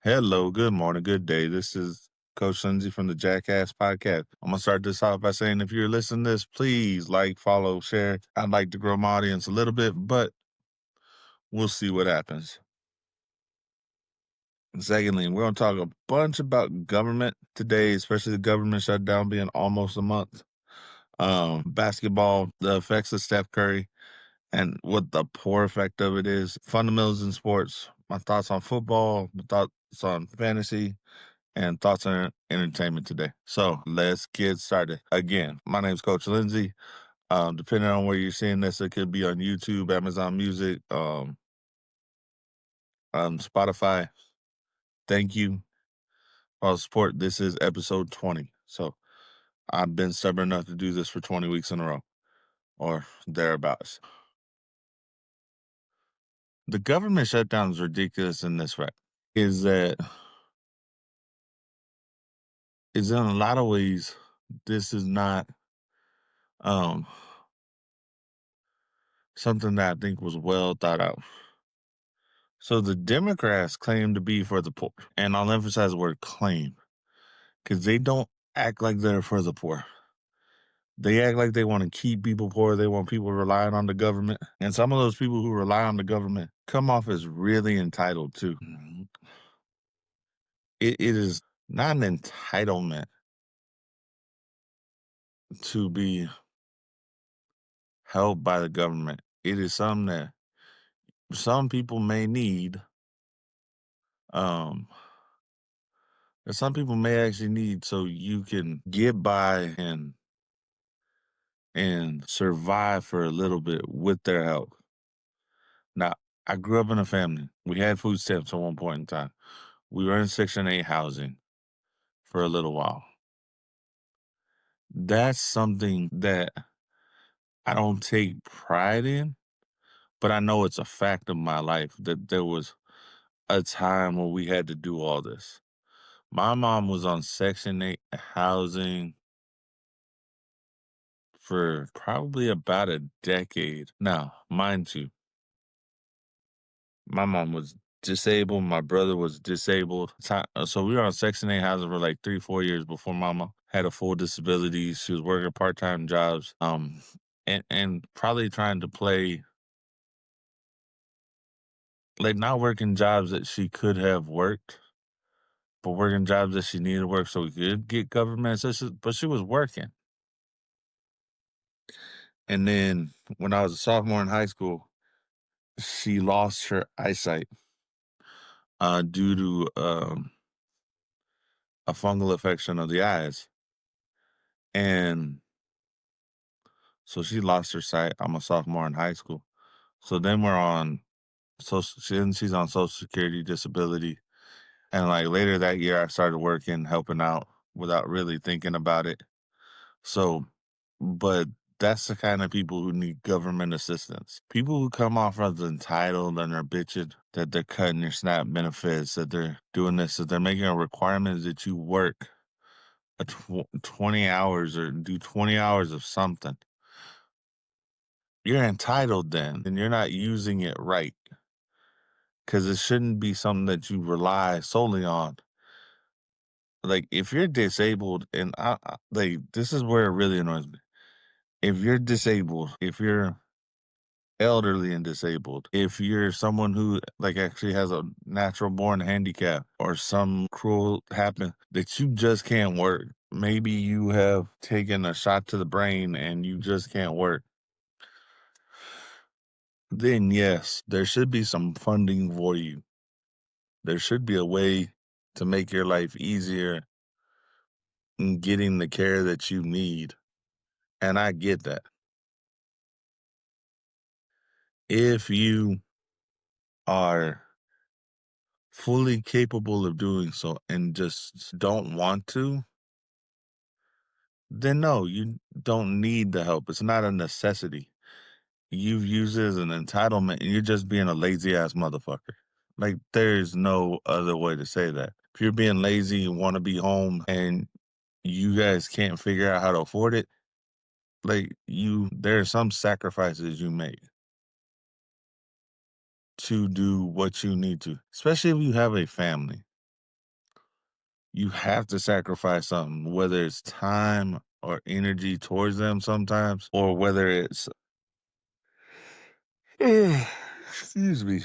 Hello, good morning, good day. This is Coach Lindsay from the Jackass Podcast. I'm gonna start this off by saying if you're listening to this, please like, follow, share. I'd like to grow my audience a little bit, but we'll see what happens. And secondly, we're gonna talk a bunch about government today, especially the government shutdown being almost a month. Basketball, the effects of Steph Curry, and what the poor effect of it is. Fundamentals in sports, my thoughts on football, my thoughts on fantasy, and thoughts on entertainment today. So let's get started. Again, my name is Coach Lindsay. Depending on where you're seeing this, it could be on YouTube, Amazon Music, Spotify. Thank you for all the support. This is episode 20. So I've been stubborn enough to do this for 20 weeks in a row or thereabouts. The government shutdown is ridiculous in this fact, is that in a lot of ways, this is not something that I think was well thought out. So the Democrats claim to be for the poor, and I'll emphasize the word claim, because they don't act like they're for the poor. They act like they want to keep people poor. They want people relying on the government. And some of those people who rely on the government come off as really entitled too. It is not an entitlement to be held by the government. It is something that some people may need, that some people may actually need so you can get by and survive for a little bit with their help. Now, I grew up in a family. We had food stamps at one point in time. We were in Section 8 housing for a little while. That's something that I don't take pride in, but I know it's a fact of my life that there was a time when we had to do all this. My mom was on Section 8 housing for probably about a decade. Now, mind you, my mom was disabled. My brother was disabled. So we were on Section 8 housing for like 3-4 years before mama had a full disability. She was working part-time jobs, and probably trying to play, like, not working jobs that she could have worked, but working jobs that she needed to work so we could get government assistance. But she was working. And then when I was a sophomore in high school, she lost her eyesight due to a fungal infection of the eyes. And so she lost her sight. I'm a sophomore in high school. So then we're on she's on Social Security disability. And like later that year I started working, helping out without really thinking about it. So, but that's the kind of people who need government assistance. People who come off as entitled and are bitching that they're cutting your SNAP benefits, that they're doing this, that they're making a requirement that you work 20 hours or do 20 hours of something. You're entitled then, and you're not using it right. Because it shouldn't be something that you rely solely on. Like, if you're disabled, and like, this is where it really annoys me. If you're disabled, if you're elderly and disabled, if you're someone who like actually has a natural born handicap or some cruel happen that you just can't work, maybe you have taken a shot to the brain and you just can't work, then yes, there should be some funding for you. There should be a way to make your life easier in getting the care that you need. And I get that. If you are fully capable of doing so and just don't want to, then no, you don't need the help. It's not a necessity. You've used it as an entitlement and you're just being a lazy ass motherfucker. Like, there's no other way to say that. If you're being lazy, you want to be home, and you guys can't figure out how to afford it, like, there are some sacrifices you make to do what you need to, especially if you have a family. you have to sacrifice something, whether it's time or energy towards them sometimes, or whether it's excuse me,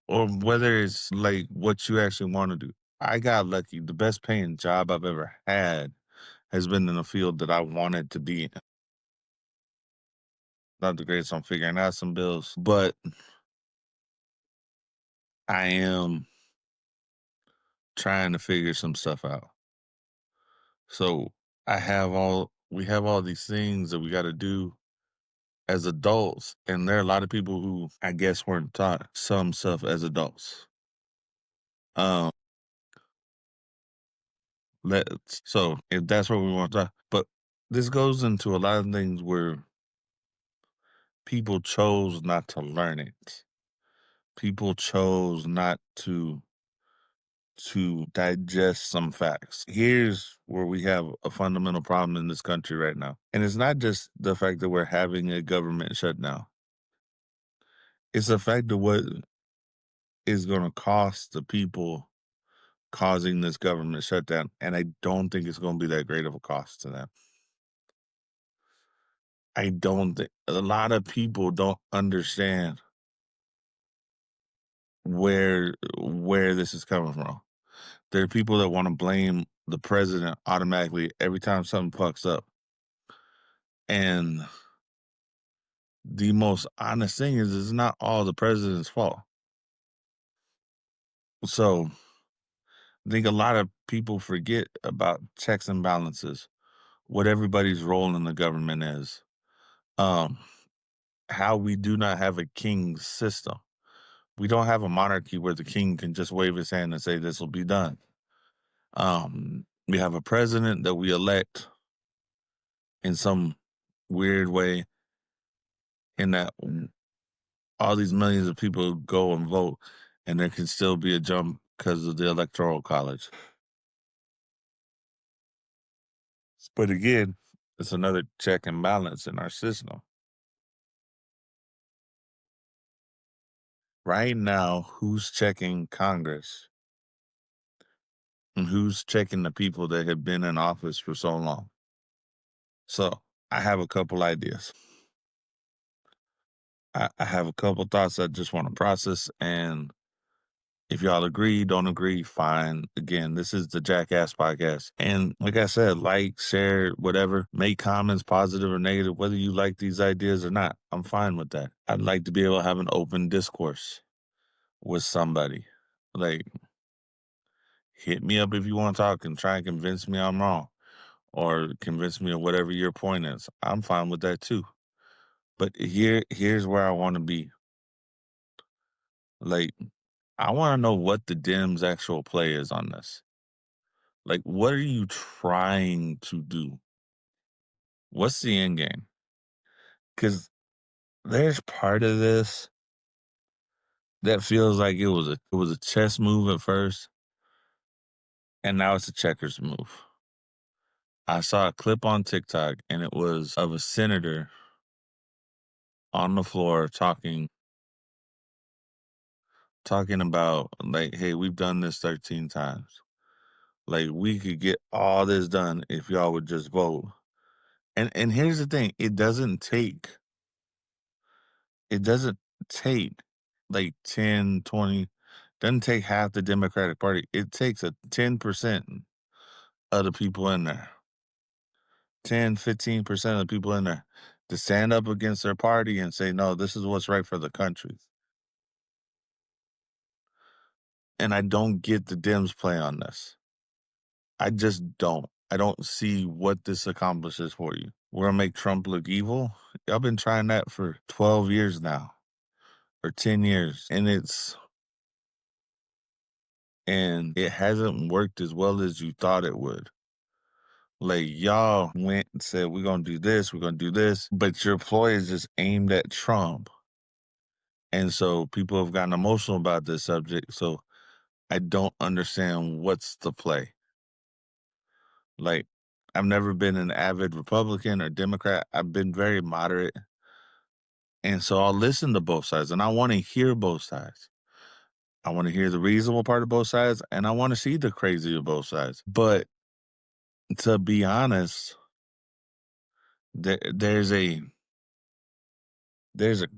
or whether it's like what you actually want to do. I got lucky. The best paying job I've ever had has been in a field that I wanted to be in. Not the greatest on figuring out some bills, but I am trying to figure some stuff out. So we have all these things that we got to do as adults, and there are a lot of people who I guess weren't taught some stuff as adults. Um, so if that's what we want to talk, but this goes into a lot of things where people chose not to learn it. People chose not to digest some facts. Here's where we have a fundamental problem in this country right now. And it's not just the fact that we're having a government shutdown. It's the fact of what is going to cost the people causing this government shutdown. And I don't think it's going to be that great of a cost to them. I don't think a lot of people don't understand where this is coming from. There are people that want to blame the president automatically every time something fucks up. And the most honest thing is it's not all the president's fault. So I think a lot of people forget about checks and balances, what everybody's role in the government is, um, how we do not have a king system. We don't have a monarchy where the king can just wave his hand and say this will be done. We have a president that we elect in some weird way, in that all these millions of people go and vote, and there can still be a jump because of the electoral college. But again, it's another check and balance in our system. Right now, who's checking Congress and who's checking the people that have been in office for so long? So I have a couple ideas. I have a couple thoughts I just want to process, and if y'all agree, don't agree, fine. Again, this is the Jackass Podcast. And like I said, like, share, whatever, make comments, positive or negative, whether you like these ideas or not. I'm fine with that. I'd like to be able to have an open discourse with somebody. Like, hit me up if you want to talk and try and convince me I'm wrong, or convince me of whatever your point is. I'm fine with that too. But here's where I want to be. Like, I want to know what the Dems' actual play is on this. Like, what are you trying to do? What's the end game? Because there's part of this that feels like it was a chess move at first, and now it's a checkers move. I saw a clip on TikTok, and it was of a senator on the floor talking about, like, hey, we've done this 13 times. Like, we could get all this done if y'all would just vote. And here's the thing, it doesn't take like 10, 20, doesn't take half the Democratic Party. It takes a 10% of the people in there. 10, 15% of the people in there to stand up against their party and say, no, this is what's right for the country. And I don't get the Dems play on this. I just don't. I don't see what this accomplishes for you. We're gonna make Trump look evil. Y'all been trying that for 12 years now, or 10 years, and it hasn't worked as well as you thought it would. Like, y'all went and said, we're gonna do this, but your ploy is just aimed at Trump. And so people have gotten emotional about this subject. So I don't understand what's the play. Like, I've never been an avid Republican or Democrat. I've been very moderate. And so I'll listen to both sides, and I want to hear both sides. I want to hear the reasonable part of both sides, and I want to see the crazy of both sides. But to be honest, there's a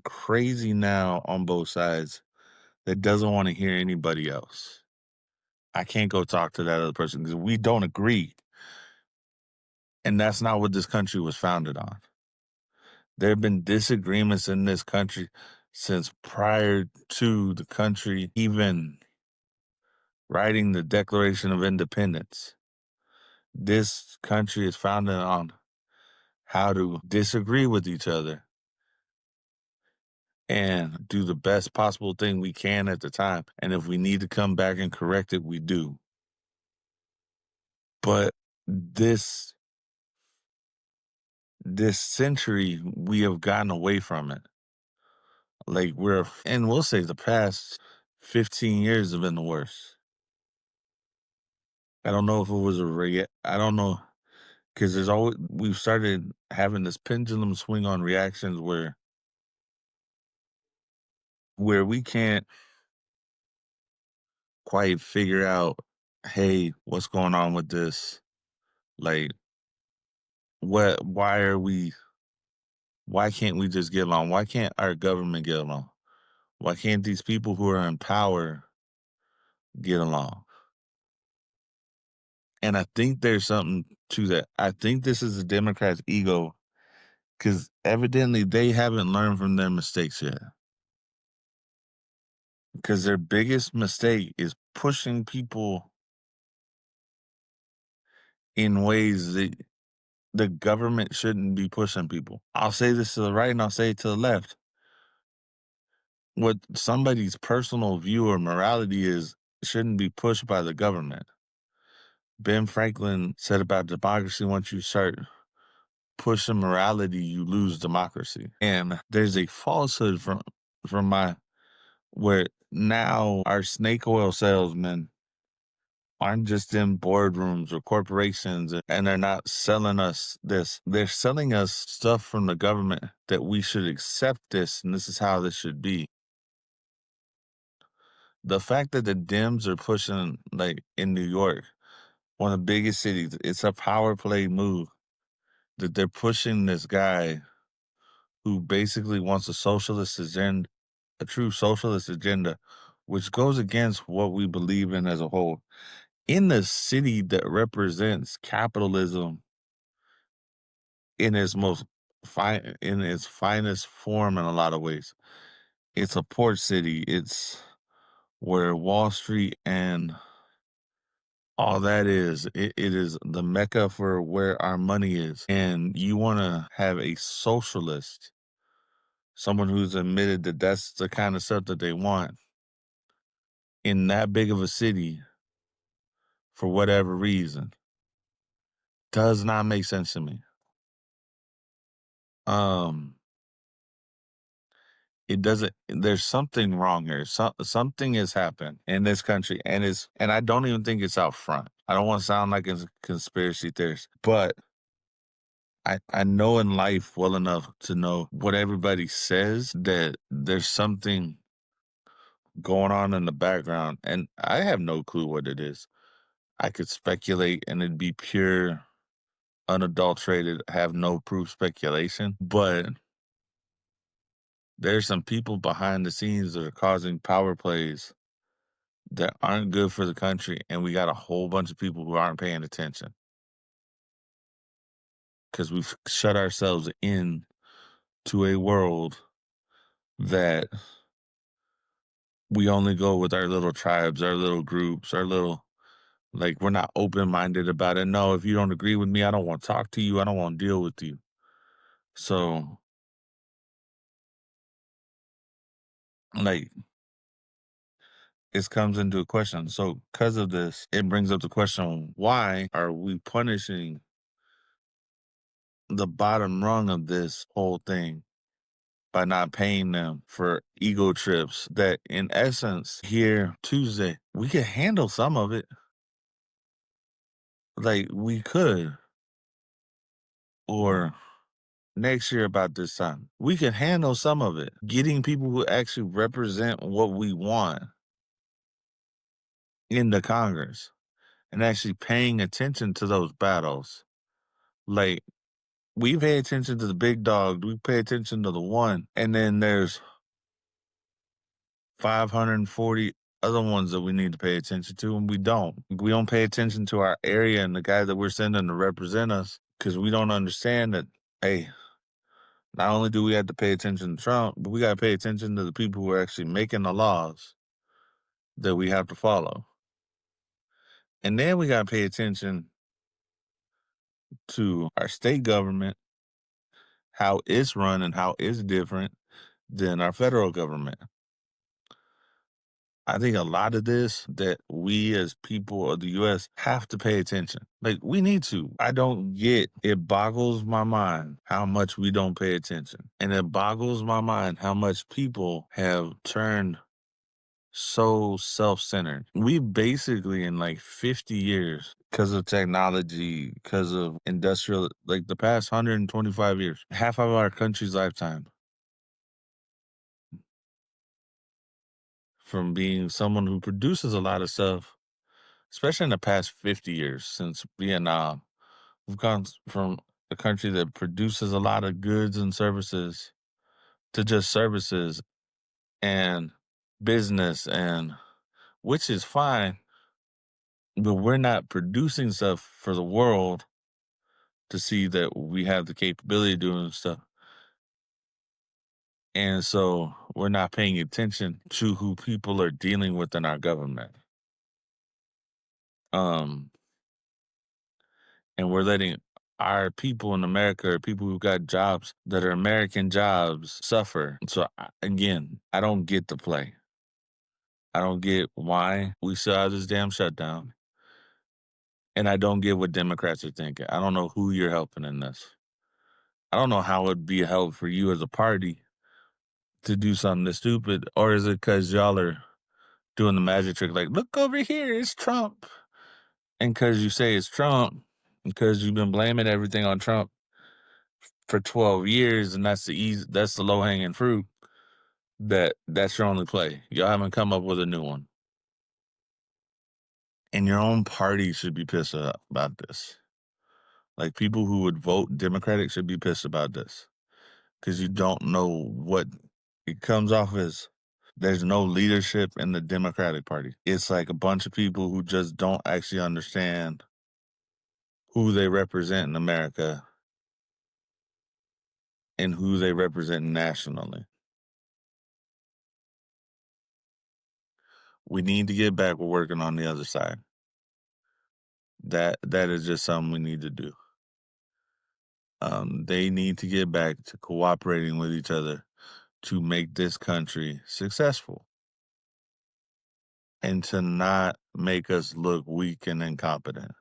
crazy now on both sides that doesn't want to hear anybody else. I can't go talk to that other person because we don't agree. And that's not what this country was founded on. There have been disagreements in this country since prior to the country even writing the Declaration of Independence. This country is founded on how to disagree with each other and do the best possible thing we can at the time. And if we need to come back and correct it, we do. But this century, we have gotten away from it. Like and we'll say the past 15 years have been the worst. I don't know if it was I don't know, because we've started having this pendulum swing on reactions where we can't quite figure out, hey, what's going on with this? Like, why can't we just get along? Why can't our government get along? Why can't these people who are in power get along? And I think there's something to that. I think this is the Democrats' ego, because evidently they haven't learned from their mistakes yet. Because their biggest mistake is pushing people in ways that the government shouldn't be pushing people. I'll say this to the right and I'll say it to the left. What somebody's personal view or morality is shouldn't be pushed by the government. Ben Franklin said about democracy, once you start pushing morality, you lose democracy. And there's a falsehood from where now our snake oil salesmen aren't just in boardrooms or corporations, and they're not selling us this. They're selling us stuff from the government that we should accept this, and this is how this should be. The fact that the Dems are pushing, like in New York, one of the biggest cities, it's a power play move that they're pushing this guy who basically wants a true socialist agenda, which goes against what we believe in as a whole. In the city that represents capitalism in its in its finest form in a lot of ways. It's a port city. It's where Wall Street and all that is. It is the mecca for where our money is. And you want to have a socialist, someone who's admitted that that's the kind of stuff that they want in that big of a city for whatever reason. Does not make sense to me. It doesn't. There's something wrong here. Something has happened in this country, and I don't even think it's out front. I don't want to sound like a conspiracy theorist, but I know in life well enough to know what everybody says, that there's something going on in the background, and I have no clue what it is. I could speculate, and it'd be pure, unadulterated, have no proof speculation, but there's some people behind the scenes that are causing power plays that aren't good for the country, and we got a whole bunch of people who aren't paying attention because we've shut ourselves in to a world that we only go with our little tribes, our little groups, like, we're not open-minded about it. No, if you don't agree with me, I don't want to talk to you. I don't want to deal with you. So, like, it comes into a question. So, because of this, it brings up the question, why are we punishing the bottom rung of this whole thing by not paying them for ego trips that, in essence, here Tuesday, we could handle some of it. Like, we could. Or next year about this time, we can handle some of it. Getting people who actually represent what we want in the Congress and actually paying attention to those battles. Like, we pay attention to the big dog, we pay attention to the one, and then there's 540 other ones that we need to pay attention to, and we don't. We don't pay attention to our area and the guy that we're sending to represent us because we don't understand that, hey, not only do we have to pay attention to Trump, but we got to pay attention to the people who are actually making the laws that we have to follow. And then we got to pay attention to our state government, how it's run and how it's different than our federal government. I think a lot of this that we as people of the US have to pay attention. Like, we need to. I don't get it. Boggles my mind how much we don't pay attention. And it boggles my mind how much people have turned so self-centered. We basically in like 50 years, because of technology, because of industrial, like the past 125 years, half of our country's lifetime, from being someone who produces a lot of stuff, especially in the past 50 years since Vietnam, we've gone from a country that produces a lot of goods and services to just services and business, and which is fine, but we're not producing stuff for the world to see that we have the capability of doing stuff. And so we're not paying attention to who people are dealing with in our government. And we're letting our people in America, or people who've got jobs that are American jobs, suffer. So again, I don't get the play. I don't get why we still have this damn shutdown. And I don't get what Democrats are thinking. I don't know who you're helping in this. I don't know how it'd be a help for you as a party to do something this stupid, or is it because y'all are doing the magic trick like, look over here, it's Trump. And because you say it's Trump, because you've been blaming everything on Trump for 12 years, and that's the low-hanging fruit, that's your only play. Y'all haven't come up with a new one. And your own party should be pissed about this. Like, people who would vote Democratic should be pissed about this, because you don't know what it comes off as. There's no leadership in the Democratic Party. It's like a bunch of people who just don't actually understand who they represent in America and who they represent nationally. We need to get back with working on the other side. That is just something we need to do. They need to get back to cooperating with each other to make this country successful, and to not make us look weak and incompetent.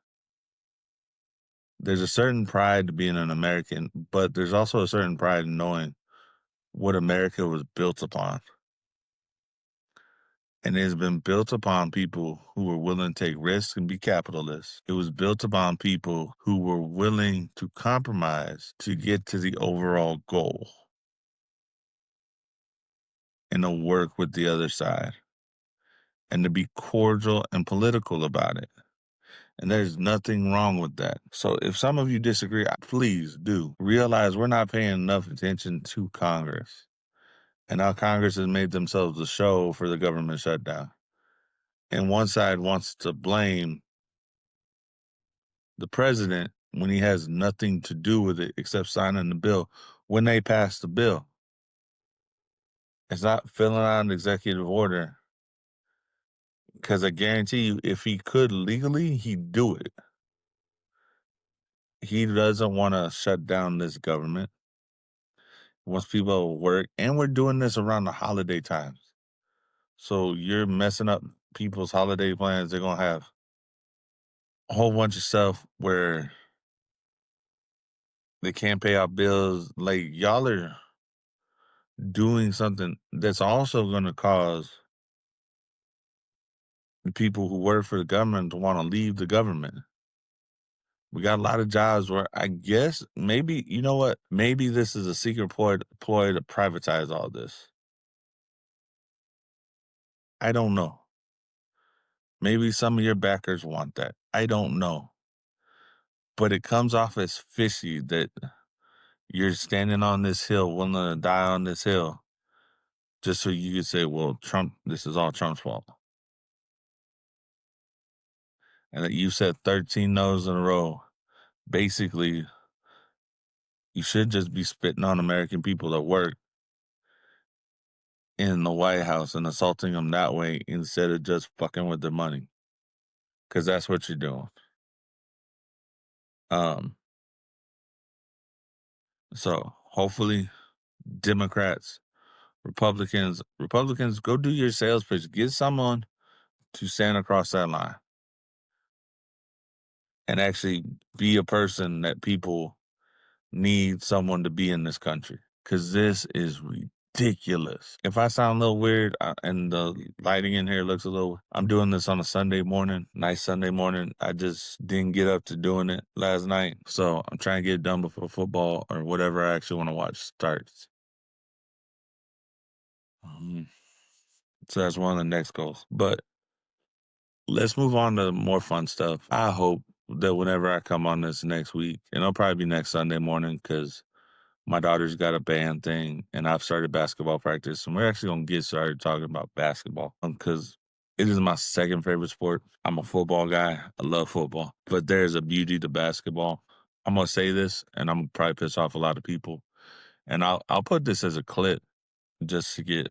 There's a certain pride to being an American, but there's also a certain pride in knowing what America was built upon. And it has been built upon people who were willing to take risks and be capitalists. It was built upon people who were willing to compromise to get to the overall goal and to work with the other side and to be cordial and political about it. And there's nothing wrong with that. So if some of you disagree, please do realize we're not paying enough attention to Congress. And now Congress has made themselves a show for the government shutdown. And one side wants to blame the president when he has nothing to do with it except signing the bill when they pass the bill. It's not filling out an executive order, because I guarantee you, if he could legally, he'd do it. He doesn't want to shut down this government. He wants people to work, and we're doing this around the holiday times. So you're messing up people's holiday plans. They're going to have a whole bunch of stuff where they can't pay out bills. Like, y'all are doing something that's also going to cause the people who work for the government to want to leave the government. We got a lot of jobs where I guess maybe, you know what? Maybe this is a secret ploy to privatize all this. I don't know. Maybe some of your backers want that. I don't know. But it comes off as fishy that you're standing on this hill, willing to die on this hill, just so you could say, well, Trump, this is all Trump's fault. And that you said 13 no's in a row. Basically, you should just be spitting on American people that work in the White House and assaulting them that way instead of just fucking with their money. Because that's what you're doing. So hopefully Democrats, Republicans, go do your sales pitch. Get someone to stand across that line and actually be a person that people need someone to be in this country. Because this is ridiculous. If I sound a little weird and the lighting in here looks a little, I'm doing this on a Sunday morning, nice Sunday morning. I just didn't get up to doing it last night. So I'm trying to get it done before football or whatever I actually want to watch starts. So that's one of the next goals. But let's move on to more fun stuff. I hope that whenever I come on this next week, and it'll probably be next Sunday morning because my daughter's got a band thing and I've started basketball practice, and we're actually going to get started talking about basketball because it is my second favorite sport. I'm a football guy. I love football, but there's a beauty to basketball. I'm going to say this and I'm going to probably piss off a lot of people, and I'll put this as a clip just to get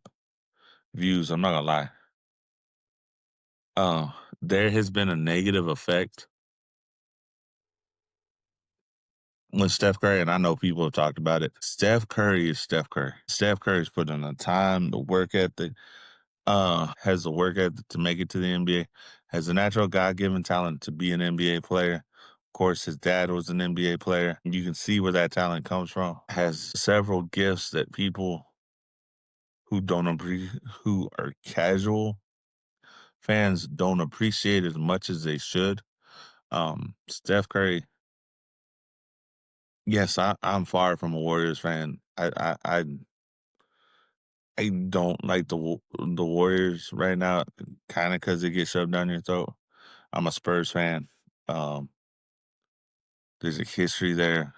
views. I'm not going to lie. There has been a negative effect when Steph Curry, and I know people have talked about it. Steph Curry is Steph Curry. Steph Curry's put in the time, the work ethic, has the work ethic to make it to the NBA, has a natural God-given talent to be an NBA player. Of course, his dad was an NBA player. You can see where that talent comes from. Has several gifts that people who who are casual fans don't appreciate as much as they should. Steph Curry, yes, I'm far from a Warriors fan. I don't like the Warriors right now, kind of because they get shoved down your throat. I'm a Spurs fan. Um, there's a history there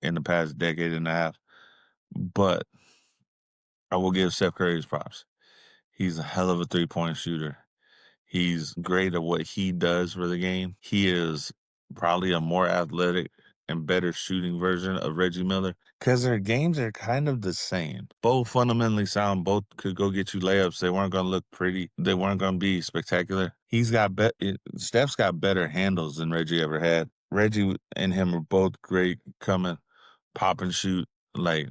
in the past decade and a half, but I will give Steph Curry his props. He's a hell of a three-point shooter. He's great at what he does for the game. He is probably a more athletic and better shooting version of Reggie Miller because their games are kind of the same. Both fundamentally sound. Both could go get you layups. They weren't going to look pretty. They weren't going to be spectacular. Steph's got better handles than Reggie ever had. Reggie and him are both great coming, pop and shoot, like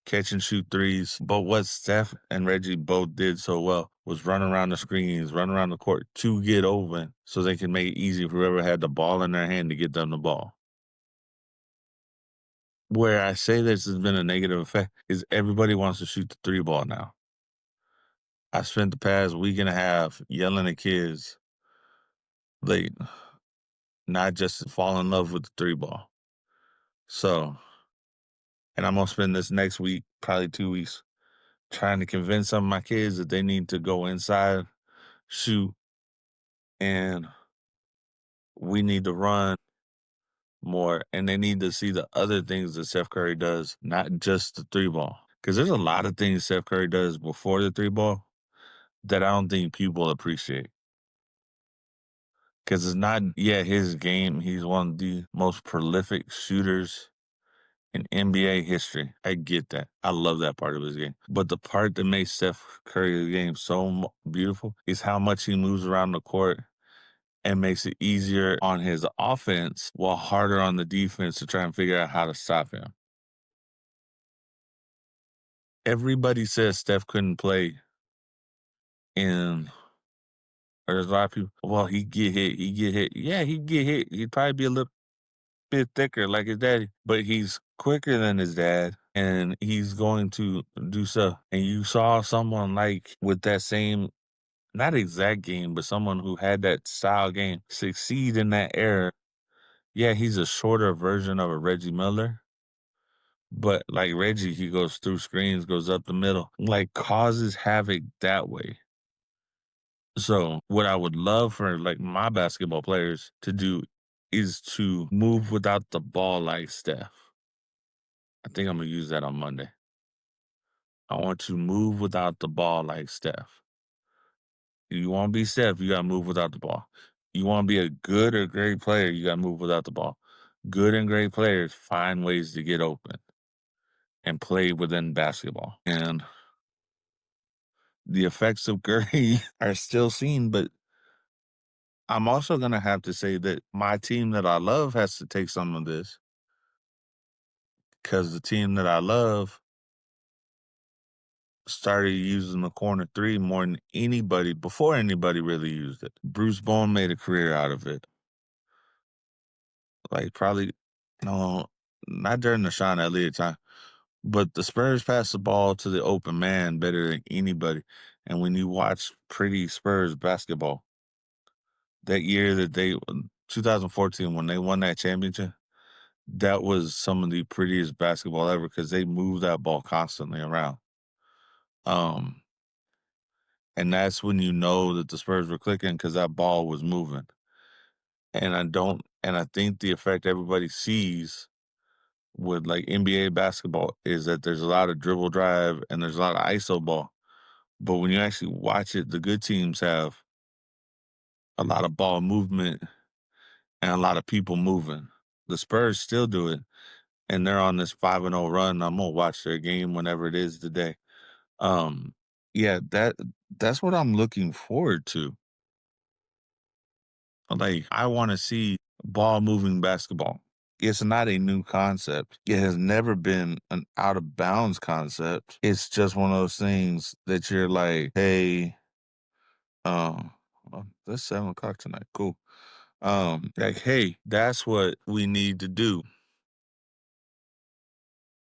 catch and shoot threes. But what Steph and Reggie both did so well was run around the screens, run around the court to get open so they can make it easy for whoever had the ball in their hand to get them the ball. Where I say this has been a negative effect is everybody wants to shoot the three ball now. I spent the past week and a half yelling at kids, like, not just fall in love with the three ball. So, and I'm going to spend this next week, probably 2 weeks, trying to convince some of my kids that they need to go inside, shoot, and we need to run more, and they need to see the other things that Steph Curry does, not just the three ball. Because there's a lot of things Steph Curry does before the three ball that I don't think people appreciate. Because it's not, his game. He's one of the most prolific shooters in NBA history. I get that. I love that part of his game. But the part that makes Steph Curry's game so beautiful is how much he moves around the court and makes it easier on his offense while harder on the defense to try and figure out how to stop him. Everybody says Steph couldn't play or there's a lot of people, well, he'd get hit. Yeah, he'd get hit. He'd probably be a little bit thicker like his daddy, but he's quicker than his dad and he's going to do stuff. And you saw someone like with that same, not exact game, but someone who had that style game succeed in that era. Yeah, he's a shorter version of a Reggie Miller. But like Reggie, he goes through screens, goes up the middle, like causes havoc that way. So, what I would love for, like, my basketball players to do is to move without the ball like Steph. I think Imma use that on Monday. I want to move without the ball like Steph. You wanna be Steph, you gotta move without the ball. You wanna be a good or great player, you gotta move without the ball. Good and great players find ways to get open and play within basketball, and the effects of Curry are still seen, but I'm also gonna have to say that my team that I love has to take some of this because the team that I love started using the corner three more than anybody before anybody really used it. Bruce Bowen made a career out of it. Like probably no, not during the Sean Elliott time, but the Spurs passed the ball to the open man better than anybody. And when you watch pretty Spurs basketball, that year that they 2014 when they won that championship, that was some of the prettiest basketball ever because they moved that ball constantly around. Um, and that's when you know that the Spurs were clicking because that ball was moving. And I think the effect everybody sees with like NBA basketball is that there's a lot of dribble drive and there's a lot of ISO ball. But when you actually watch it, the good teams have a lot of ball movement and a lot of people moving. The Spurs still do it, and they're on this 5-0 run. I'm gonna watch their game whenever it is today. Um, yeah, that's what I'm looking forward to. Like, I want to see ball moving basketball. It's not a new concept. It has never been an out of bounds concept. It's just one of those things that you're like, hey, well, that's 7 o'clock tonight. Cool. Like, hey, that's what we need to do.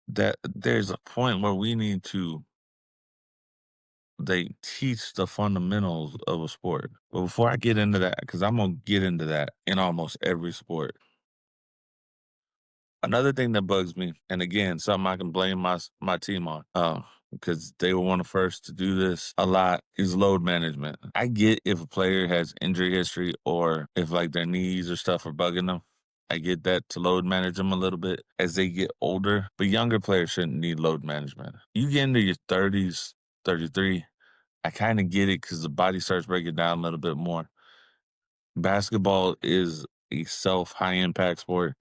That there's a point where we need to they teach the fundamentals of a sport. But before I get into that, because I'm gonna get into that in almost every sport. Another thing that bugs me, and again, something I can blame my team on, because they were one of the first to do this a lot, is load management. I get if a player has injury history or if like their knees or stuff are bugging them. I get that to load manage them a little bit as they get older, but younger players shouldn't need load management. You get into your 30s, 33, I kind of get it because the body starts breaking down a little bit more. Basketball is a self high impact sport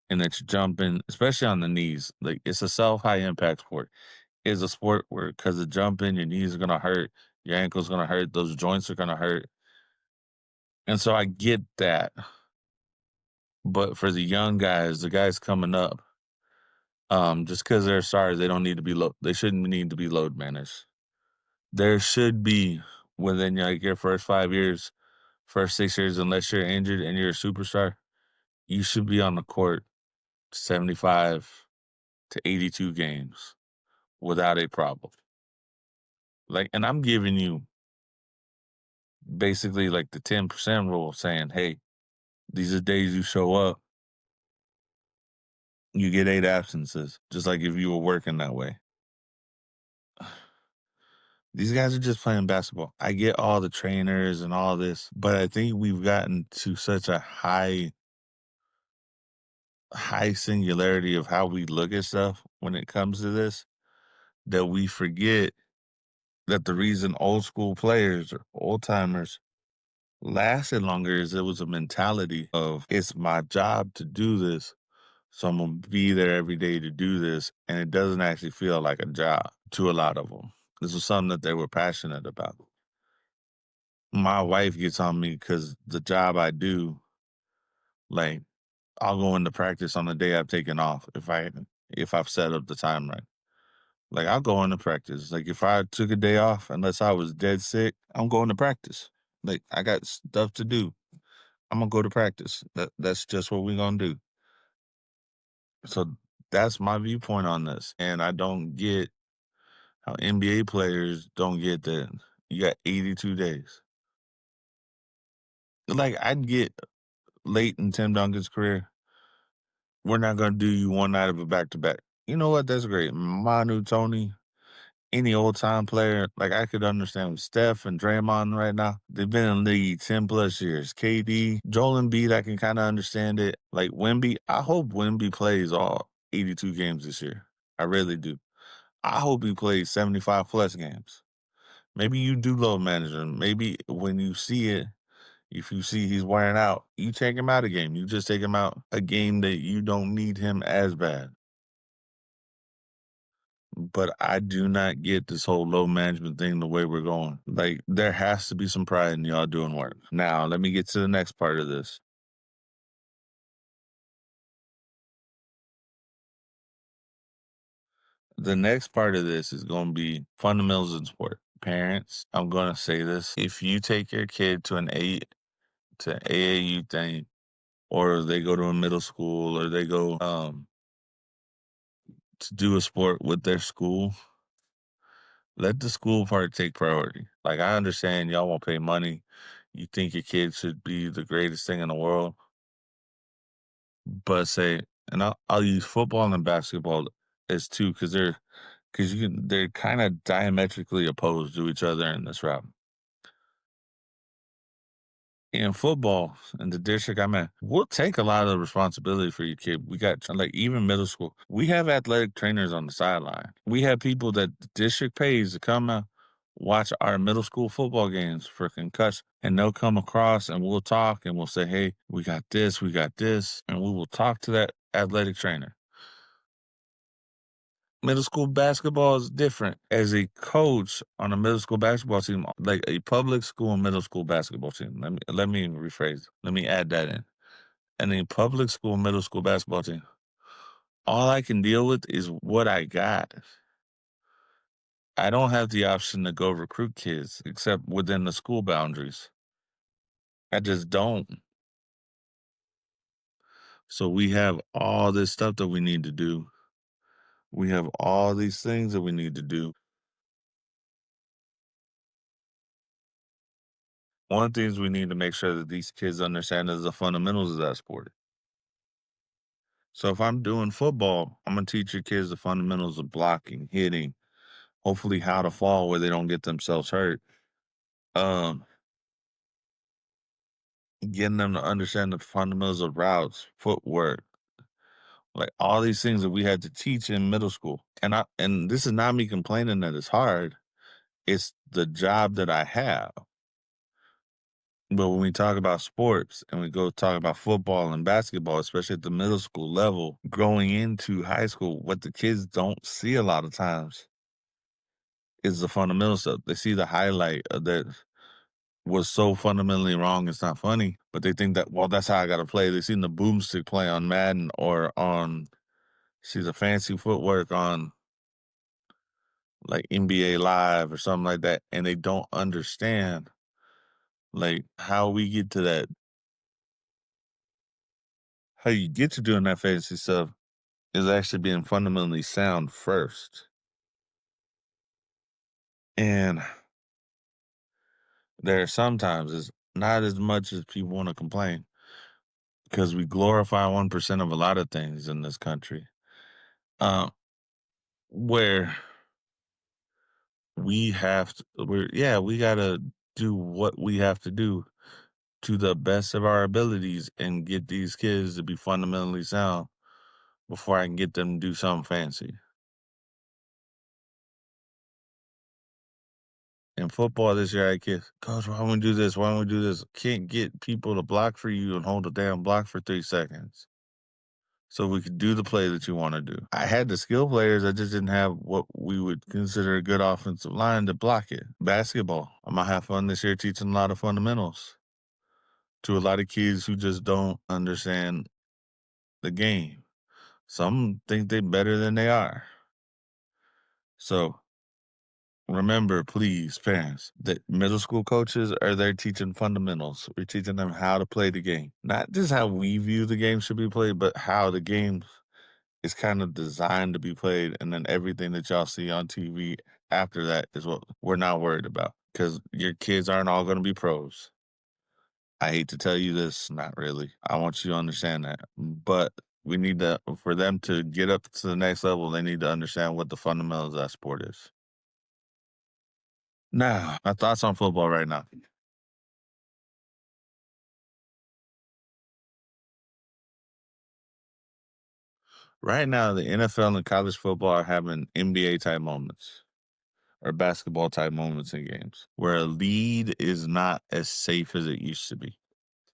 and it's jumping, especially on the knees. Like it's a self high impact sport. It's a sport where because of jumping, your knees are gonna hurt, your ankles gonna hurt, those joints are gonna hurt. And so I get that. But for the young guys, the guys coming up, just because they're stars, they don't need to be they shouldn't need to be load managed. There should be within like your first 5 years, first 6 years, unless you're injured and you're a superstar, you should be on the court 75 to 82 games without a problem. Like, and I'm giving you basically like the 10% rule saying, hey, these are days you show up, you get 8 absences, just like if you were working that way. These guys are just playing basketball. I get all the trainers and all this, but I think we've gotten to such a high singularity of how we look at stuff when it comes to this that we forget that the reason old school players or old timers lasted longer is it was a mentality of it's my job to do this. So I'm gonna be there every day to do this. And it doesn't actually feel like a job to a lot of them. This was something that they were passionate about. My wife gets on me because the job I do, like I'll go into practice on the day I've taken off if I've set up the time right. Like I'll go into practice. Like if I took a day off, unless I was dead sick, I'm going to practice. Like I got stuff to do. I'm gonna go to practice. That's just what we're gonna do. So that's my viewpoint on this. And I don't get how NBA players don't get that you got 82 days. Like I'd get late in Tim Duncan's career, we're not gonna do you one night of a back to back. You know what? That's great. Manu Tony any old time player, like I could understand with Steph and Draymond right now. They've been in the league 10 plus years. KD, Joel Embiid, I can kind of understand it. Like Wemby, I hope Wemby plays all 82 games this year. I really do. I hope he plays 75 plus games. Maybe you do load management. Maybe when you see it, if you see he's wearing out, you take him out a game. You just take him out a game that you don't need him as bad. But I do not get this whole load management thing the way we're going. Like, there has to be some pride in y'all doing work. Now, let me get to the next part of this. The next part of this is going to be fundamentals in sport. Parents, I'm going to say this. If you take your kid to an AAU thing, or they go to a middle school, or they go to do a sport with their school, let the school part take priority. Like, I understand y'all won't pay money. You think your kid should be the greatest thing in the world. But say, and I'll use football and basketball as two because they're kind of diametrically opposed to each other in this route. In football, in the district I'm in, we'll take a lot of the responsibility for your kid. We got, like, even middle school, we have athletic trainers on the sideline. We have people that the district pays to come out, watch our middle school football games for concussion, and they'll come across and we'll talk and we'll say, hey, we got this, and we will talk to that athletic trainer. Middle school basketball is different. As a coach on a middle school basketball team, like a public school middle school basketball team, let me rephrase. Let me add that in. And a public school middle school basketball team, all I can deal with is what I got. I don't have the option to go recruit kids except within the school boundaries. I just don't. So we have all this stuff that we need to do. We have all these things that we need to do. One of the things we need to make sure that these kids understand is the fundamentals of that sport. So if I'm doing football, I'm gonna teach your kids the fundamentals of blocking, hitting, hopefully how to fall where they don't get themselves hurt. Um, Getting them to understand the fundamentals of routes, footwork, like all these things that we had to teach in middle school. And this is not me complaining that it's hard. It's the job that I have. But when we talk about sports and we go talk about football and basketball, especially at the middle school level, going into high school, what the kids don't see a lot of times is the fundamental stuff. They see the highlight of that was so fundamentally wrong, it's not funny. But they think that, well, that's how I got to play. They seen the boomstick play on Madden or see the fancy footwork on like NBA Live or something like that. And they don't understand like how we get to that, how you get to doing that fancy stuff is actually being fundamentally sound first. And there are sometimes it's not as much as people want to complain because we glorify 1% of a lot of things in this country. Where we gotta do what we have to do to the best of our abilities and get these kids to be fundamentally sound before I can get them to do something fancy. In football this year, I get, Coach, why don't we do this? Why don't we do this? Can't get people to block for you and hold a damn block for 3 seconds. So we could do the play that you want to do. I had the skill players, I just didn't have what we would consider a good offensive line to block it. Basketball, I'm gonna have fun this year teaching a lot of fundamentals to a lot of kids who just don't understand the game. Some think they're better than they are. So remember, please, parents, that middle school coaches are there teaching fundamentals. We're teaching them how to play the game. Not just how we view the game should be played, but how the game is kind of designed to be played. And then everything that y'all see on TV after that is what we're not worried about because your kids aren't all going to be pros. I hate to tell you this, not really. I want you to understand that. But we need for them to get up to the next level, they need to understand what the fundamentals of that sport is. Now, my thoughts on football right now. Right now, the NFL and college football are having NBA type moments or basketball type moments in games where a lead is not as safe as it used to be.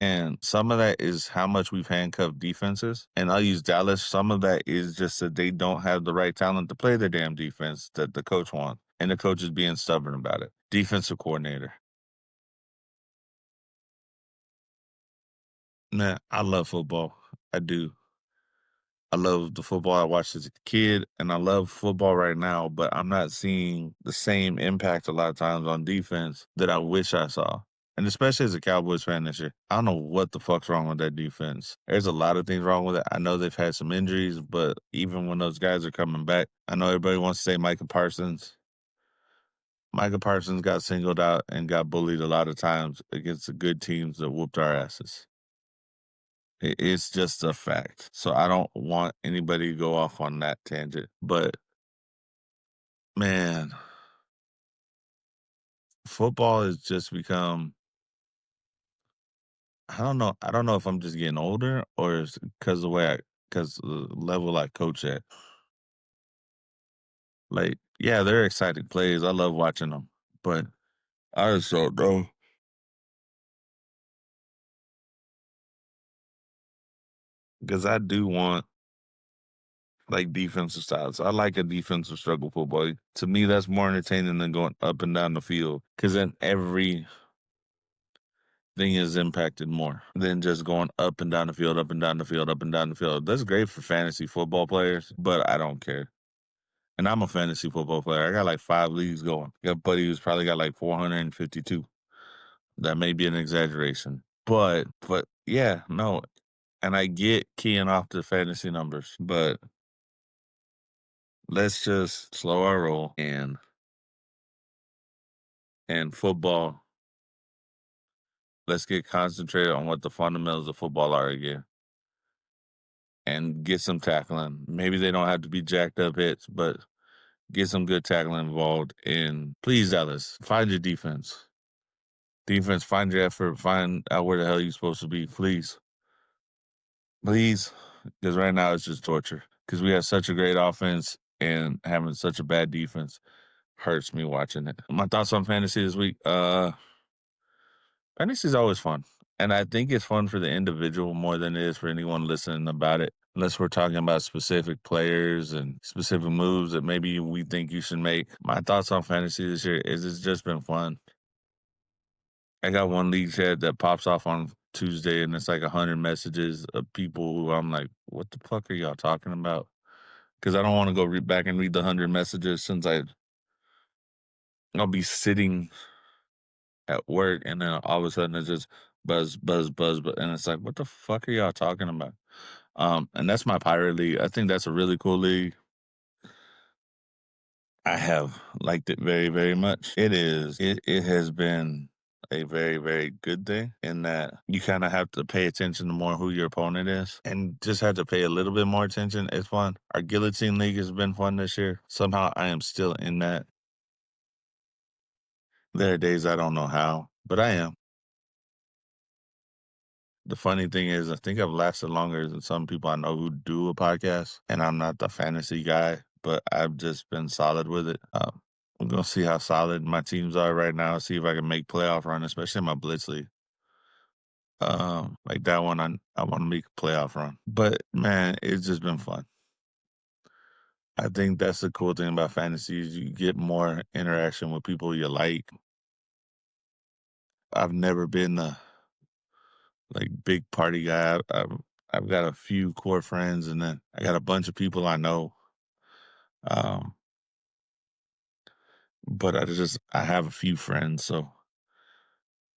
And some of that is how much we've handcuffed defenses. And I'll use Dallas. Some of that is just that they don't have the right talent to play the damn defense that the coach wants. And the coach is being stubborn about it. Defensive coordinator. Man, I love football. I do. I love the football I watched as a kid, and I love football right now, but I'm not seeing the same impact a lot of times on defense that I wish I saw. And especially as a Cowboys fan this year, I don't know what the fuck's wrong with that defense. There's a lot of things wrong with it. I know they've had some injuries, but even when those guys are coming back, I know everybody wants to say Micah Parsons. Micah Parsons got singled out and got bullied a lot of times against the good teams that whooped our asses. It's just a fact. So I don't want anybody to go off on that tangent. But man, football has just become I don't know if I'm just getting older or it's because the way because the level I coach at. Like, yeah, they're exciting plays. I love watching them. But I just don't know. Because I do want like defensive styles. I like a defensive struggle football. To me, that's more entertaining than going up and down the field. Because then every thing is impacted more than just going up and down the field, up and down the field, up and down the field. That's great for fantasy football players, but I don't care. And I'm a fantasy football player. I got like 5 leagues going. Got a buddy who's probably got like 452. That may be an exaggeration. But yeah, no. And I get keying off the fantasy numbers, but let's just slow our roll and football. Let's get concentrated on what the fundamentals of football are again. And get some tackling. Maybe they don't have to be jacked up hits, but get some good tackling involved. And please, Dallas, find your defense. Defense, find your effort. Find out where the hell you're supposed to be, please. Please. Because right now it's just torture. Because we have such a great offense and having such a bad defense hurts me watching it. My thoughts on fantasy this week. Fantasy is always fun. And I think it's fun for the individual more than it is for anyone listening about it. Unless we're talking about specific players and specific moves that maybe we think you should make. My thoughts on fantasy this year is it's just been fun. I got one league chat that pops off on Tuesday and it's like 100 messages of people who I'm like, what the fuck are y'all talking about? Because I don't want to go back and read the 100 messages since I'll be sitting at work and then all of a sudden it's just buzz, buzz, buzz, and it's like, what the fuck are y'all talking about? And that's my pirate league. I think that's a really cool league. I have liked it very, very much. It has been a very, very good thing in that you kind of have to pay attention to more who your opponent is and just have to pay a little bit more attention. It's fun. Our guillotine league has been fun this year. Somehow I am still in that. There are days I don't know how, but I am. The funny thing is, I think I've lasted longer than some people I know who do a podcast, and I'm not the fantasy guy, but I've just been solid with it. I'm gonna see how solid my teams are right now. See if I can make playoff run, especially in my blitz league. Like that one, I want to make a playoff run. But man, it's just been fun. I think that's the cool thing about fantasy is you get more interaction with people you like. I've never been the like big party guy. I've got a few core friends, and then I got a bunch of people I know. Um, but I have a few friends, so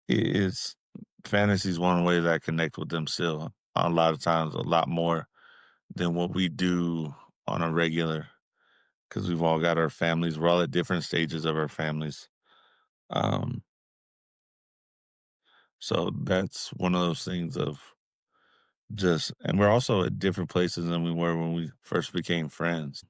it's fantasy is one way that I connect with them still. A lot of times, a lot more than what we do on a regular, because we've all got our families. We're all at different stages of our families. Um, so that's one of those things of just, and we're also at different places than we were when we first became friends.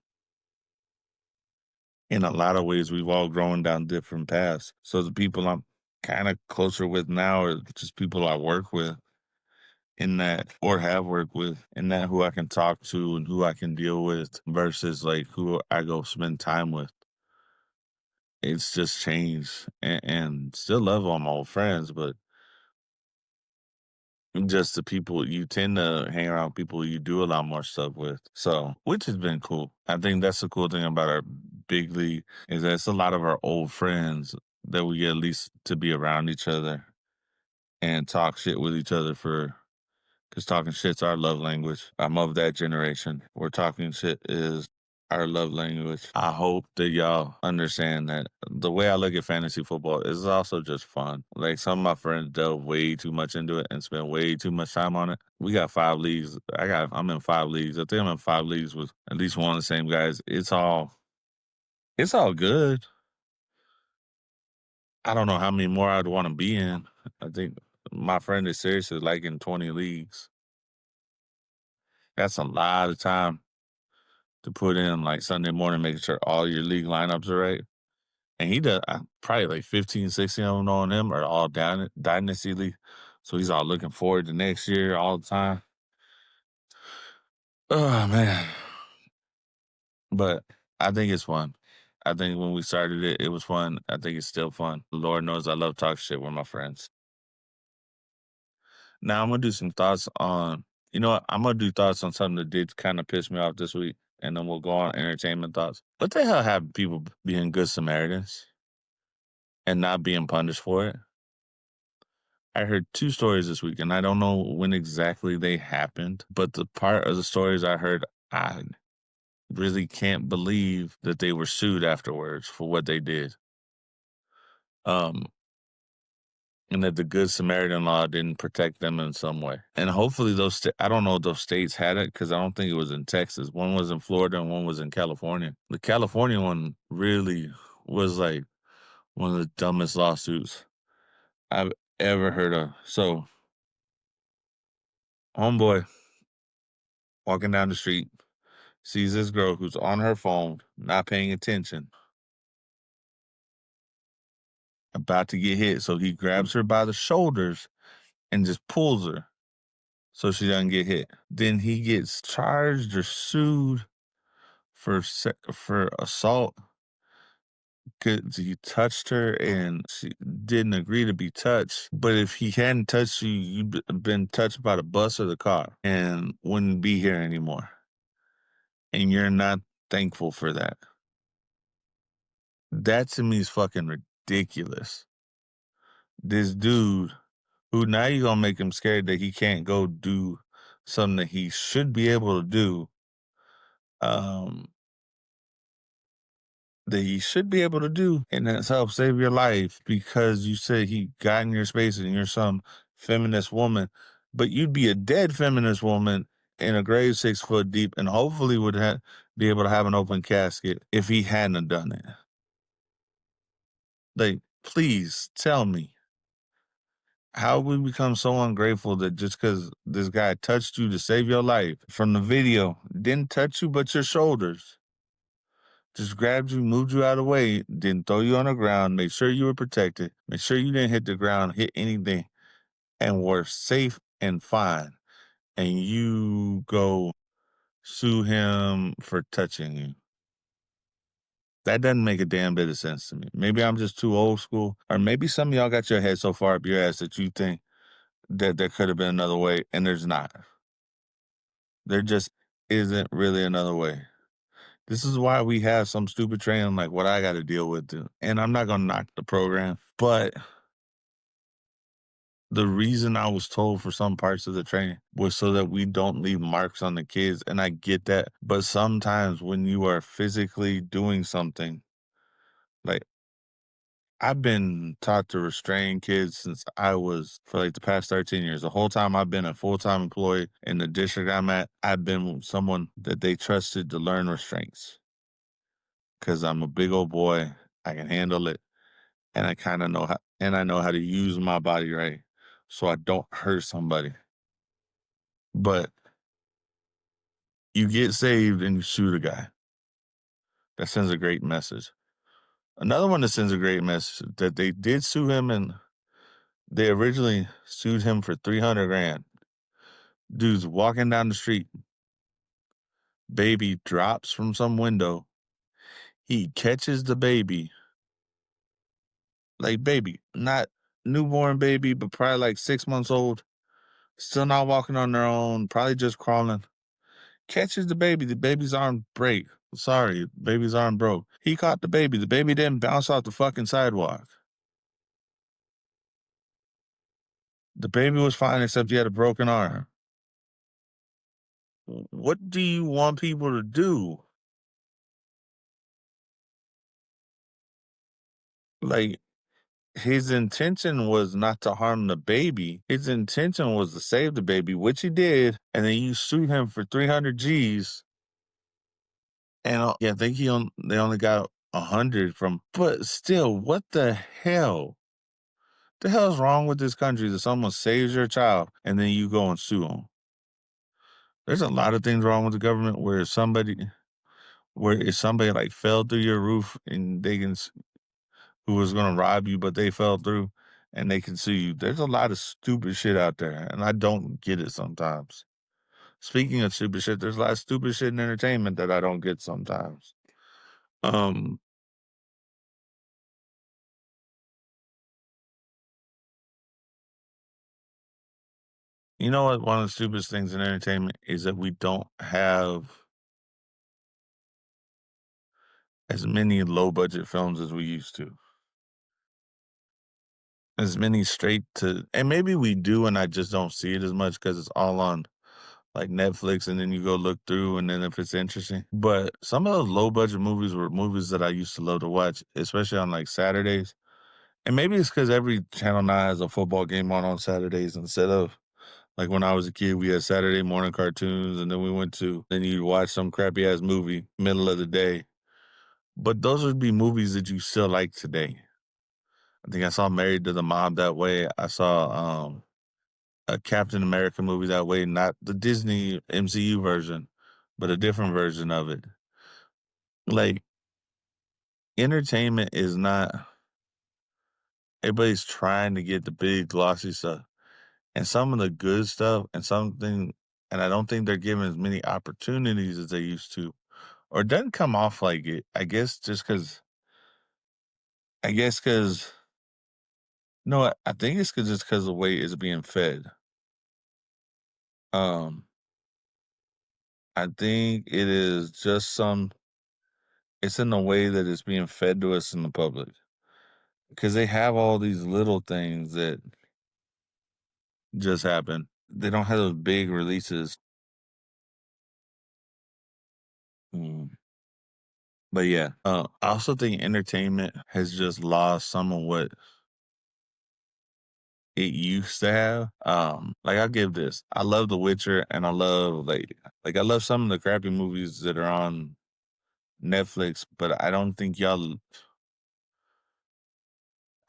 in a lot of ways, we've all grown down different paths. So the people I'm kind of closer with now are just people I work with in that, or have worked with, in that, who I can talk to and who I can deal with versus like who I go spend time with. It's just changed, and still love all my old friends, but just the people you tend to hang around, people you do a lot more stuff with. So, which has been cool. I think that's the cool thing about our big league is that it's a lot of our old friends that we get at least to be around each other and talk shit with each other for, because talking shit's our love language. I'm of that generation where talking shit is our love language. I hope that y'all understand that the way I look at fantasy football is also just fun. Like, some of my friends delve way too much into it and spend way too much time on it. We got 5 leagues. I'm in 5 leagues. I think I'm in 5 leagues with at least one of the same guys. It's all good. I don't know how many more I'd want to be in. I think my friend is seriously like in 20 leagues. That's a lot of time to put in, like Sunday morning, making sure all your league lineups are right. And he does probably like 15, 16 of them on him are all dynasty league. So he's all looking forward to next year all the time. Oh man. But I think it's fun. I think when we started it, it was fun. I think it's still fun. Lord knows I love talking shit with my friends. Now I'm gonna do some thoughts on, you know what? I'm gonna do thoughts on something that did kind of piss me off this week, and then we'll go on entertainment thoughts. What the hell happened? People being good Samaritans and not being punished for it. I heard 2 stories this week, and I don't know when exactly they happened, but the part of the stories I heard, I really can't believe that they were sued afterwards for what they did. Um, and that the Good Samaritan law didn't protect them in some way. And hopefully I don't know if those states had it, because I don't think it was in Texas. One was in Florida and one was in California. The California one really was like one of the dumbest lawsuits I've ever heard of. So, homeboy walking down the street sees this girl who's on her phone, not paying attention, about to get hit. So he grabs her by the shoulders and just pulls her so she doesn't get hit. Then he gets charged or sued for assault because he touched her and she didn't agree to be touched. But if he hadn't touched you, you'd been touched by the bus or the car and wouldn't be here anymore. And you're not thankful for that. That to me is fucking ridiculous. This dude, who now you're gonna make him scared that he can't go do something that he should be able to do, um, and that's help save your life because you said he got in your space and you're some feminist woman, but you'd be a dead feminist woman in a grave 6 foot deep, and hopefully would be able to have an open casket if he hadn't have done it. Like, please tell me, how we become so ungrateful that just because this guy touched you to save your life from the video, didn't touch you but your shoulders, just grabbed you, moved you out of the way, didn't throw you on the ground, made sure you were protected, make sure you didn't hit the ground, hit anything, and were safe and fine. And you go sue him for touching you. That doesn't make a damn bit of sense to me. Maybe I'm just too old school, or maybe some of y'all got your head so far up your ass that you think that there could have been another way, and there's not. There just isn't really another way. This is why we have some stupid training like what I got to deal with. And I'm not going to knock the program, but the reason I was told for some parts of the training was so that we don't leave marks on the kids. And I get that. But sometimes when you are physically doing something, like, I've been taught to restrain kids since I was, for like the past 13 years. The whole time I've been a full-time employee in the district I'm at, I've been someone that they trusted to learn restraints. Because I'm a big old boy, I can handle it, and I kind of know how, and I know how to use my body right, so I don't hurt somebody. But you get saved and you shoot a guy. That sends a great message. Another one that sends a great message that they did sue him, and they originally sued him for 300 grand. Dude's walking down the street, baby drops from some window. He catches the baby, like baby, not newborn baby, but probably like 6 months old, still not walking on their own, probably just crawling. Catches the baby. The baby's arm break. Sorry, baby's arm broke. He caught the baby. The baby didn't bounce off the fucking sidewalk. The baby was fine except he had a broken arm. What do you want people to do? Like, his intention was not to harm the baby. His intention was to save the baby, which he did. And then you sued him for 300 G's. And yeah, I think they only got 100 from. But still, what the hell? The hell's wrong with this country that someone saves your child and then you go and sue them? There's a lot of things wrong with the government where if somebody like fell through your roof and who was going to rob you, but they fell through and they can sue you. There's a lot of stupid shit out there, and I don't get it sometimes. Speaking of stupid shit, there's a lot of stupid shit in entertainment that I don't get sometimes. Um, you know what? One of the stupidest things in entertainment is that we don't have as many low budget films as we used to. As many straight to, and maybe we do, and I just don't see it as much because it's all on like Netflix, and then you go look through, and then if it's interesting. But some of those low budget movies were movies that I used to love to watch, especially on like Saturdays. And maybe it's because every Channel 9 has a football game on Saturdays instead of like when I was a kid, we had Saturday morning cartoons, and then you'd watch some crappy ass movie middle of the day. But those would be movies that you still like today. I think I saw Married to the Mob that way. I saw a Captain America movie that way, not the Disney MCU version, but a different version of it. Like, entertainment is not, everybody's trying to get the big glossy stuff. And some of the good stuff and I don't think they're given as many opportunities as they used to, or it doesn't come off like it. I guess because, no, I think it's just because the way it's being fed. Um, I think it is just it's in the way that it's being fed to us in the public because they have all these little things that just happen. They don't have those big releases. Mm. But yeah, I also think entertainment has just lost some of what it used to have. Like I'll give this. I love The Witcher and I love like I love some of the crappy movies that are on Netflix, but I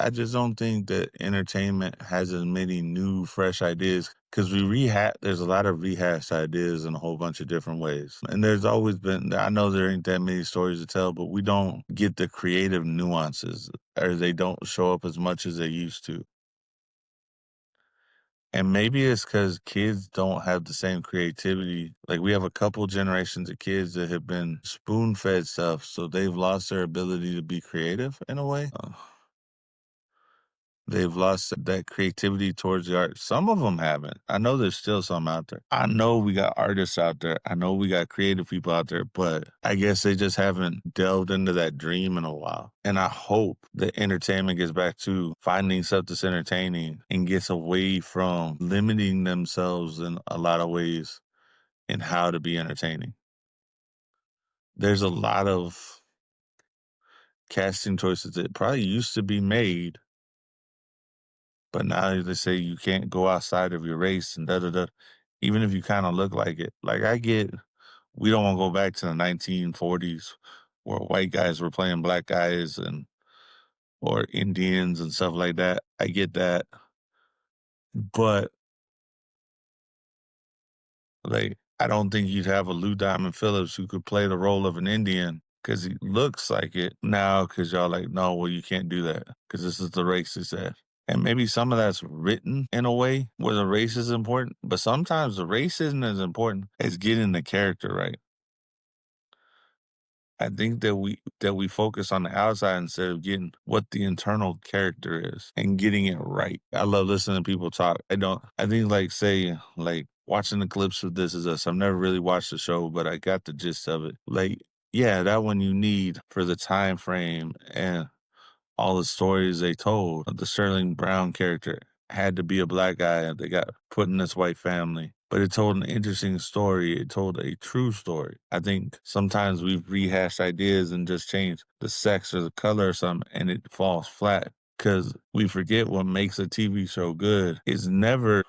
just don't think that entertainment has as many new, fresh ideas because there's a lot of rehashed ideas in a whole bunch of different ways. And I know there ain't that many stories to tell, but we don't get the creative nuances or they don't show up as much as they used to. And maybe it's because kids don't have the same creativity. Like we have a couple generations of kids that have been spoon fed stuff, so they've lost their ability to be creative in a way. They've lost that creativity towards the art. Some of them haven't. I know there's still some out there. I know we got artists out there. I know we got creative people out there, but I guess they just haven't delved into that dream in a while. And I hope that entertainment gets back to finding stuff that's entertaining and gets away from limiting themselves in a lot of ways in how to be entertaining. There's a lot of casting choices that probably used to be made, but now they say you can't go outside of your race and da da da, even if you kind of look like it. Like I get, we don't want to go back to the 1940s where white guys were playing black guys or Indians and stuff like that. I get that, but like I don't think you'd have a Lou Diamond Phillips who could play the role of an Indian because he looks like it now. Because 'cause y'all like, "No, well, you can't do that because this is the race," he said. And maybe some of that's written in a way where the race is important, but sometimes the race isn't as important as getting the character right. I think that we focus on the outside instead of getting what the internal character is and getting it right. I love listening to people talk. I think like say like watching the clips of This Is Us. I've never really watched the show, but I got the gist of it. Like, yeah, that one you need for the time frame and all the stories they told. The Sterling Brown character had to be a black guy that got put in this white family. But it told an interesting story. It told a true story. I think sometimes we've rehashed ideas and just changed the sex or the color or something, and it falls flat because we forget what makes a TV show good is never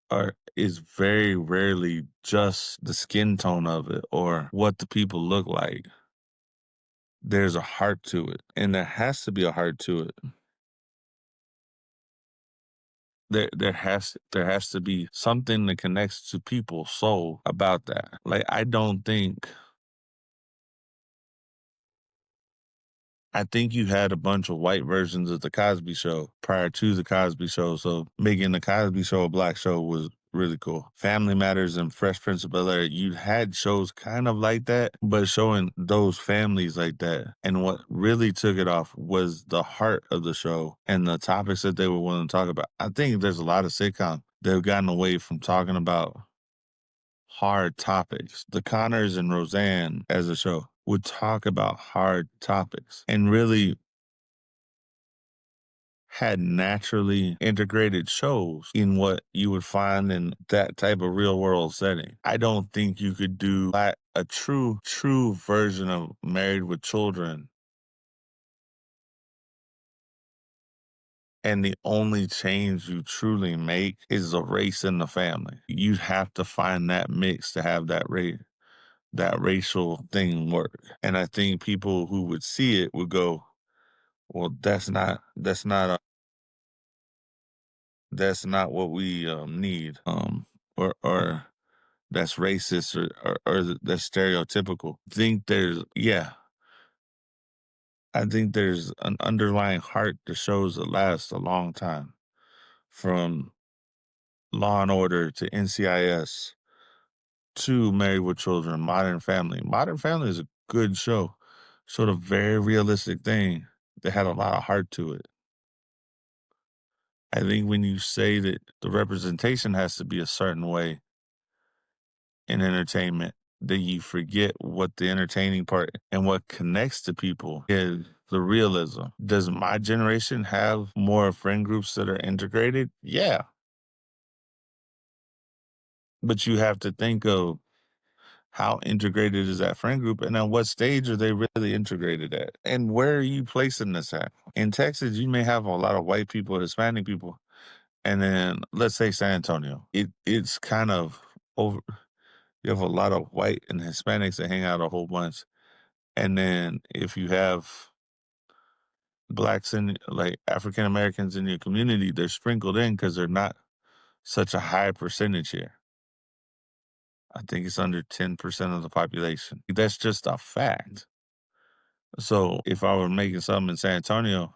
or is very rarely just the skin tone of it or what the people look like. There's a heart to it, and there has to be a heart to it. There has to be something that connects to people's soul about that. Like, I think you had a bunch of white versions of The Cosby Show prior to The Cosby Show, so making The Cosby Show a black show was really cool. Family Matters and Fresh Prince of Bel-Air, you had shows kind of like that, but showing those families like that. And what really took it off was the heart of the show and the topics that they were willing to talk about. I think there's a lot of sitcoms that have gotten away from talking about hard topics. The Connors and Roseanne as a show would talk about hard topics and really had naturally integrated shows in what you would find in that type of real world setting. I don't think you could do a true version of Married with Children and the only change you truly make is the race in the family. You'd have to find that mix to have that racial thing work. And I think people who would see it would go, well, that's not what we need. Or that's racist or that's stereotypical. I think there's an underlying heart to shows that last a long time. From Law and Order to NCIS to Married with Children, Modern Family. Modern Family is a good show. Sort of very realistic thing that had a lot of heart to it. I think when you say that the representation has to be a certain way in entertainment, that you forget what the entertaining part and what connects to people is the realism. Does my generation have more friend groups that are integrated? Yeah. But you have to think of how integrated is that friend group and at what stage are they really integrated at? And where are you placing this at? In Texas, you may have a lot of white people, Hispanic people, and then let's say San Antonio. It's kind of over. You have a lot of white and Hispanics that hang out a whole bunch. And then if you have blacks and like African Americans in your community, they're sprinkled in because they're not such a high percentage here. I think it's under 10% of the population. That's just a fact. So if I were making something in San Antonio,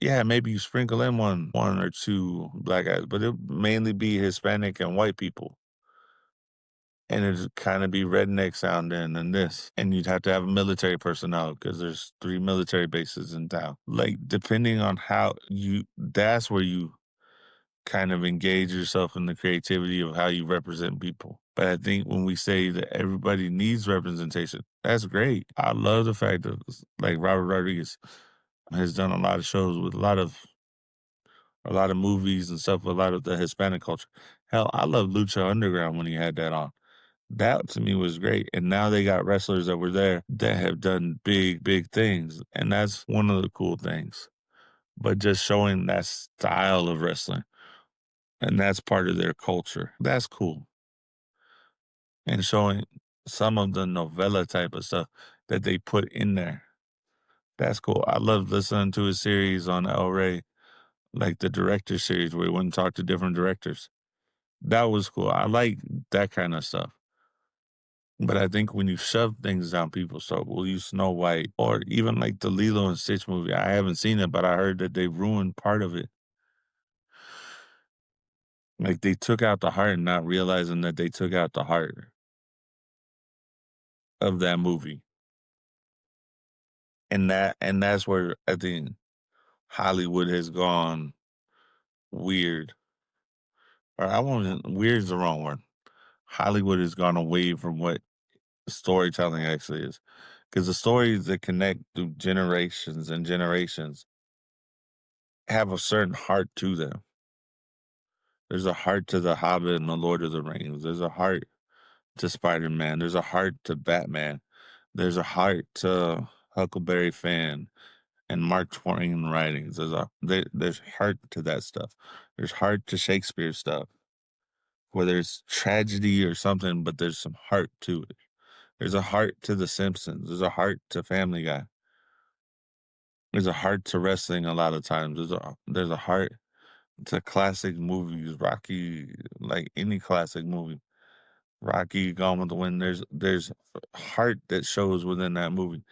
yeah, maybe you sprinkle in one or two black guys, but it would mainly be Hispanic and white people. And it'd kind of be redneck sounding and this. And you'd have to have military personnel because there's 3 military bases in town. Like, depending on that's where you kind of engage yourself in the creativity of how you represent people. But I think when we say that everybody needs representation, that's great. I love the fact that like Robert Rodriguez has done a lot of shows with a lot of movies and stuff with a lot of the Hispanic culture. Hell, I love Lucha Underground when he had that on. That to me was great. And now they got wrestlers that were there that have done big things. And that's one of the cool things. But just showing that style of wrestling. And that's part of their culture. That's cool. And showing some of the novella type of stuff that they put in there. That's cool. I love listening to a series on El Rey, like the director series where he went and talked to different directors. That was cool. I like that kind of stuff. But I think when you shove things down people's throat, we'll use Snow White or even like the Lilo and Stitch movie. I haven't seen it, but I heard that they ruined part of it. Like they took out the heart, not realizing that they took out the heart of that movie. And that's where I think Hollywood has gone weird. Or I won't weird is the wrong word. Hollywood has gone away from what storytelling actually is. Because the stories that connect through generations and generations have a certain heart to them. There's a heart to The Hobbit and The Lord of the Rings. There's a heart to Spider-Man. There's a heart to Batman. There's a heart to Huckleberry Finn and Mark Twain writings. There's heart to that stuff. There's heart to Shakespeare stuff, where there's tragedy or something, but there's some heart to it. There's a heart to The Simpsons. There's a heart to Family Guy. There's a heart to wrestling a lot of times. There's a heart to classic movies, Rocky, like any classic movie. Rocky, Gone with the Wind. There's heart that shows within that movie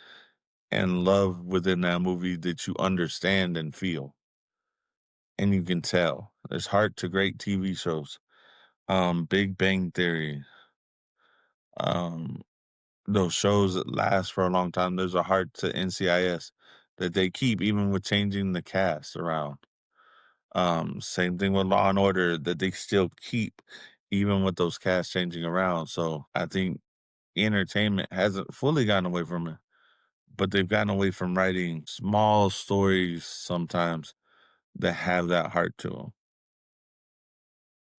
and love within that movie that you understand and feel. And you can tell. There's heart to great TV shows. Big Bang Theory. Um, those shows that last for a long time. There's a heart to NCIS that they keep even with changing the cast around. Same thing with Law and Order that they still keep even with those casts changing around. So I think entertainment hasn't fully gotten away from it, but they've gotten away from writing small stories sometimes that have that heart to them,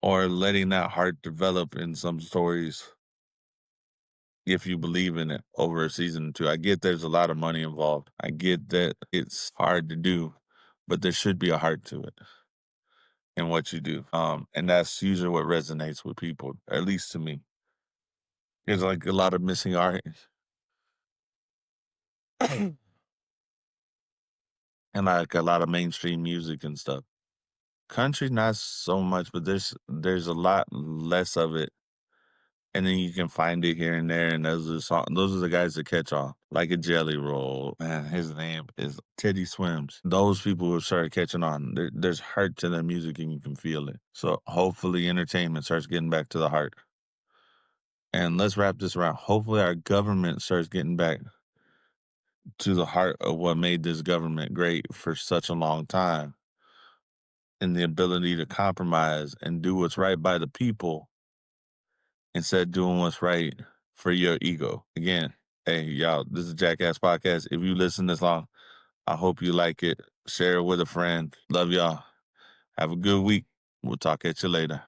or letting that heart develop in some stories if you believe in it over a season or two. I get there's a lot of money involved. I get that it's hard to do, but there should be a heart to it in what you do. And that's usually what resonates with people, at least to me. There's like a lot of missing art and like a lot of mainstream music and stuff. Country, not so much, but there's a lot less of it, and then you can find it here and there. And those are the guys that catch on, like a Jelly Roll. Man, his name is Teddy Swims. Those people who started catching on. There's heart to their music, and you can feel it. So hopefully, entertainment starts getting back to the heart. And let's wrap this around. Hopefully, our government starts getting back to the heart of what made this government great for such a long time, and the ability to compromise and do what's right by the people instead of doing what's right for your ego. Again, hey, y'all, this is Jackass Podcast. If you listen this long, I hope you like it. Share it with a friend. Love y'all. Have a good week. We'll talk at you later.